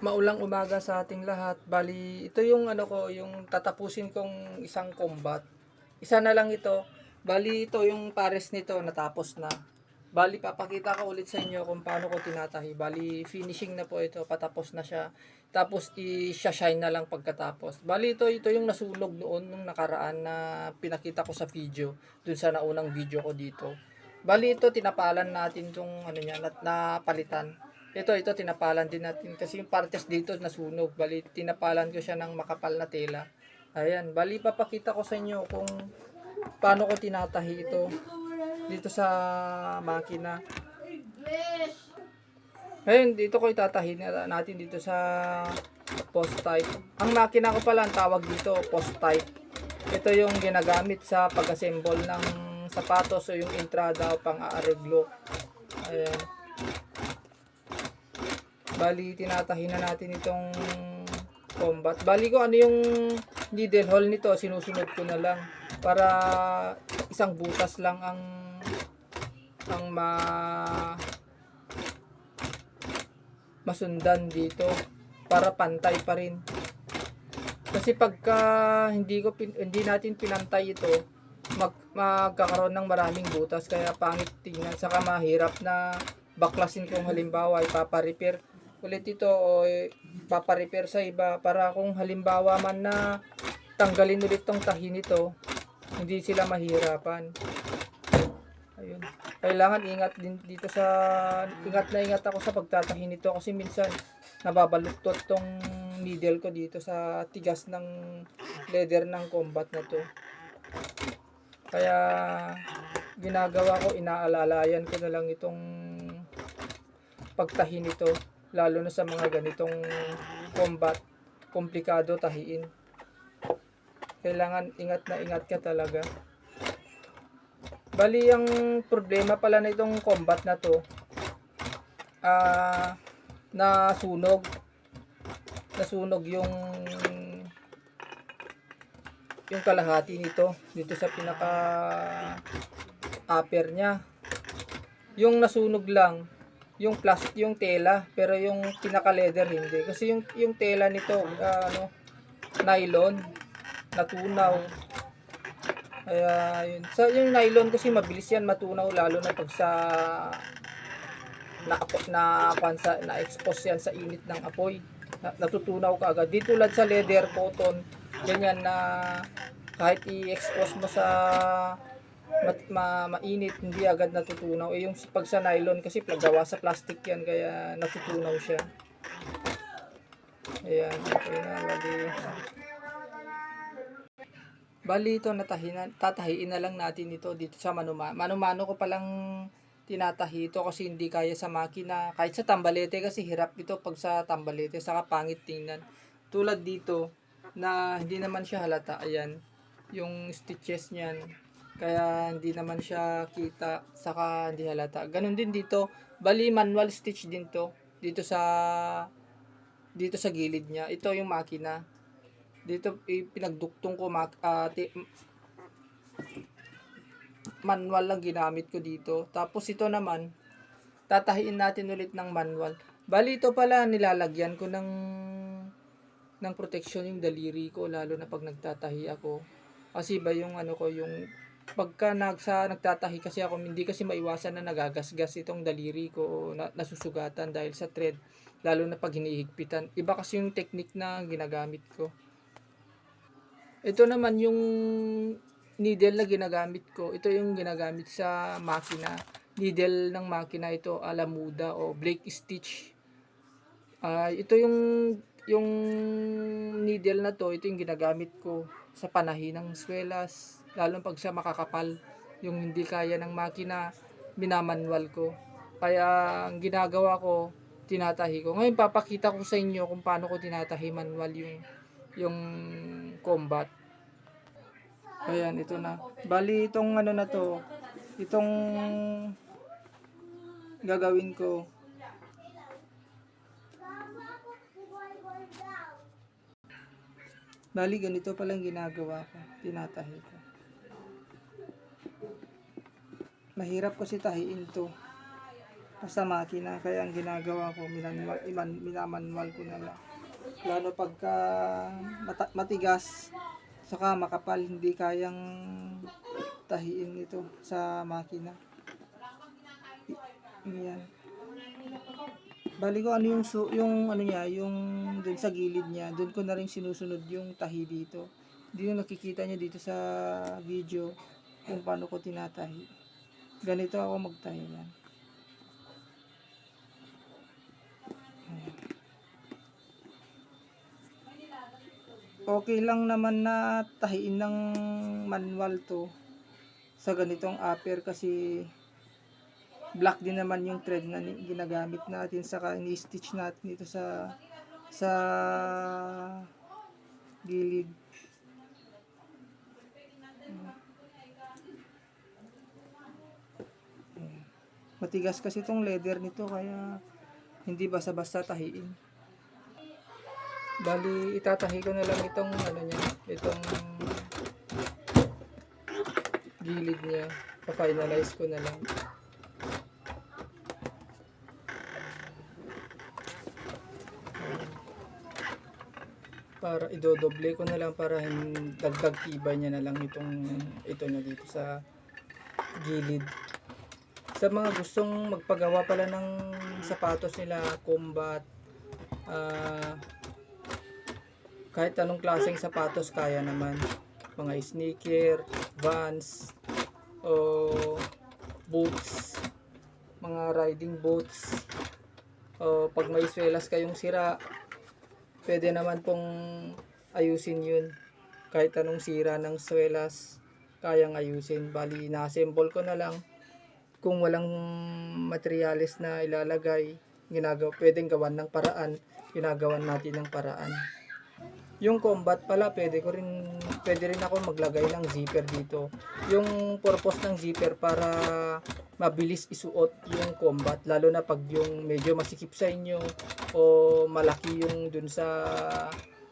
Maulang umaga sa ating lahat. Bali, ito yung ano ko, yung tatapusin kong isang combat. Isa na lang ito. Bali, ito yung pares nito natapos na. Bali, papakita ko ulit sa inyo kung paano ko tinatahi. Bali, finishing na po ito. Patapos na siya. Tapos, i-shine na lang pagkatapos. Bali, ito yung nasunog noon nung nakaraan na pinakita ko sa video. Dun sa naunang video ko dito. Bali, ito tinapalan natin tong ano niya, napalitan. Ito tinapalan din natin kasi yung partes dito nasunog. Bali tinapalan ko siya ng makapal na tela. Ayan, bali papakita ko sa inyo kung paano ko tinatahi ito dito sa makina. Ngayon, dito ko itatahi natin dito sa post type. Ang makina ko pala ang tawag dito post type. Ito yung ginagamit sa pag-assemble ng sapatos o yung entrada o pang-aareglo. Ayan. Bali, tinatahi na natin itong combat. Bali ko ano yung needle hole nito, sinusunod ko na lang para isang butas lang ang masundan dito para pantay pa rin. Kasi pagka hindi natin pinantay ito, magkakaroon ng maraming butas kaya pangit tingnan, saka mahirap na baklasin kung halimbawa ipapa-repair ulit ito o papa-repair sa iba para kung halimbawa man na tanggalin ulit tong tahi nito, hindi sila mahirapan. Ayun. Kailangan ingat din dito sa ingat ako sa pagtatahi nito kasi minsan nababaluktot tong needle ko dito sa tigas ng leather ng combat na to. Kaya ginagawa ko, inaalalayan ko na lang itong pagtahi nito, lalo na sa mga ganitong combat, komplikado tahiin. Kailangan ingat na ingat ka talaga. Bali, ang problema pala na itong combat na to, nasunog yung kalahati nito dito sa pinaka upper niya. Yung nasunog lang yung yung tela, pero yung pinaka leather hindi, kasi yung tela nito nylon, natunaw. Kaya yun, sa yung nylon kasi mabilis yan matunaw, lalo na pag sa na-expose yan sa init ng apoy, natutunaw ka agad. Di tulad sa leather, cotton, ganyan na kahit i-expose mo sa mainit, hindi agad natutunaw. Yung pag sa nylon kasi gawa sa plastic yan, kaya natutunaw siya. Ayan, okay na, bali ito tatahiin na lang natin ito dito sa mano-mano ko palang tinatahi ito kasi hindi kaya sa makina. Kahit sa tambalete kasi hirap ito pag sa tambalete, saka pangit tingnan. Tulad dito na hindi naman siya halata, ayan yung stitches niyan, kaya hindi naman siya kita, saka hindi halata. Ganun din dito, bali manual stitch din to dito sa gilid niya. Ito yung makina dito, pinagduktong ko manual lang ginamit ko dito. Tapos ito naman tatahiin natin ulit ng manual. Bali ito pala nilalagyan ko ng protection yung daliri ko, lalo na pag nagtatahi ako. Kasi ba yung ano ko, yung pagka nagtatahi kasi ako, hindi kasi maiwasan na nagagasgas itong daliri ko o nasusugatan dahil sa thread, lalo na pag hinihigpitan. Iba kasi yung technique na ginagamit ko. Ito naman yung needle na ginagamit ko. Ito yung ginagamit sa makina. Needle ng makina ito, Alamuda o Blake Stitch. Ito yung needle na to, ito yung ginagamit ko sa panahi ng swelas, lalo pag sa makakapal, yung hindi kaya ng makina, minamanual ko. Kaya ang ginagawa ko, tinatahi ko. Ngayon papakita ko sa inyo kung paano ko tinatahi manual yung combat. Ayan, ito na. Bali itong ano na to, itong gagawin ko. Bali ganito palang ginagawa ko, tinatahi ko. Mahirap kasi tahiin to sa makina. Kaya ang ginagawa ko, minamanwal ko na lang. Lalo pagka matigas, saka makapal, hindi kayang tahiin ito sa makina. Yan. Bali ko ano yung ano niya, yung dun sa gilid niya, dun ko na rin sinusunod yung tahi dito. Hindi yung nakikita niyo dito sa video kung paano ko tinatahi. Ganito ako magtahi yan. Okay lang naman na tahiin ng manual to sa ganitong upper kasi black din naman yung thread na ginagamit natin, saka ni-stitch natin ito sa gilid. Matigas kasi itong leather nito kaya hindi basta-basta tahiin. Bali itatahi ko na lang itong ano niya, itong gilid niya. Pa-finalize ko na lang. Para idodoble ko na lang para dagdag tibay niya na lang ito na dito sa gilid. Sa mga gustong magpagawa pala ng sapatos nila, combat, kahit anong klaseng sapatos kaya naman, mga sneaker, Vans, o boots, mga riding boots, o pag may swelas kayong sira, pwede naman pong ayusin yun. Kahit anong sira ng swelas, kayang ayusin. Bali, na-assemble ko na lang. Kung walang materyales na ilalagay, pwedeng gawan ng paraan. Ginagawan natin ng paraan. Yung combat pala, pwede rin ako maglagay ng zipper dito. Yung purpose ng zipper para mabilis isuot yung combat, lalo na pag yung medyo masikip sa inyo o malaki yung dun sa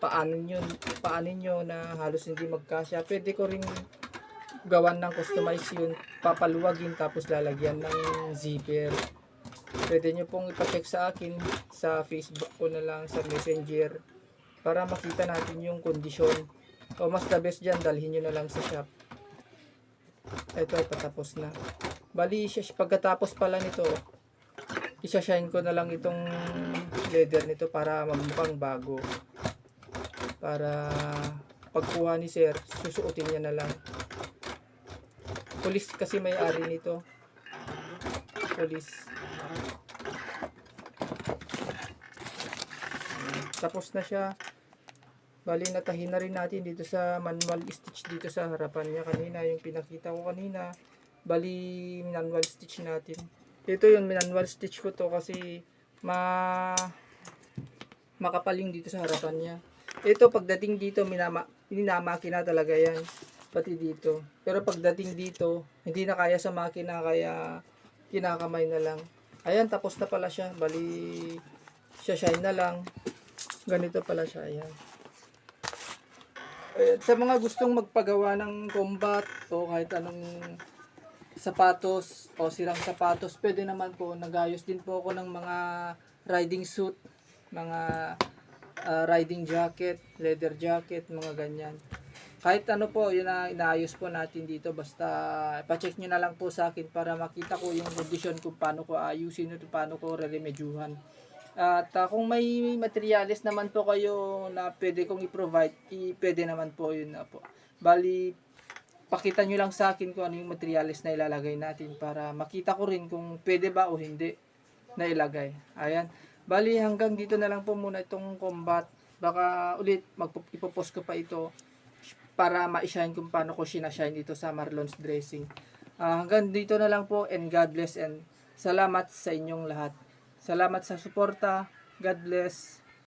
paan nyo na halos hindi magkasya. Pwede ko rin gawan ng customize yun, papaluwagin tapos lalagyan ng zipper. Pwede nyo pong ipacheck sa akin sa Facebook ko na lang, sa Messenger, para makita natin yung kondisyon. O mas the best dyan, dalhin nyo na lang sa shop. Ito, patapos na. Bali, pagkatapos pala nito, isa-shine ko na lang itong leather nito para magmukhang bago. Para pagkuha ni sir, susuotin niya na lang. Pulis kasi may-ari nito. Pulis. Tapos na siya. Bali, natahin na rin natin dito sa manual stitch dito sa harapan niya kanina. Yung pinakita ko kanina. Bali, manual stitch natin. Ito yung manual stitch ko to kasi makapal yung dito sa harapan niya. Ito, pagdating dito, minamakina talaga yan. Pati dito. Pero pagdating dito, hindi na kaya sa makina, kaya kinakamay na lang. Ayan, tapos na pala siya. Bali, shine na lang. Ganito pala siya. Ayan. Sa mga gustong magpagawa ng combat o kahit anong sapatos o sirang sapatos, pwede naman po. Nagayos din po ako ng mga riding suit, mga riding jacket, leather jacket, mga ganyan. Kahit ano po, yun na inaayos po natin dito. Basta pa-check nyo na lang po sa akin para makita ko yung kondisyon kung paano ko ayusin ito, paano ko re-remedyuhan. At kung may materials naman po kayo na pwede kong i-provide, pwede naman po yun na po. Bali, pakita nyo lang sa akin kung ano yung materials na ilalagay natin para makita ko rin kung pwede ba o hindi na ilagay. Ayan. Bali, hanggang dito na lang po muna itong combat. Baka ulit ipopost ko pa ito para ma-shine kung paano ko sinashine dito sa Marlon's Dressing. Hanggang dito na lang po, and God bless and salamat sa inyong lahat. Salamat sa suporta. God bless.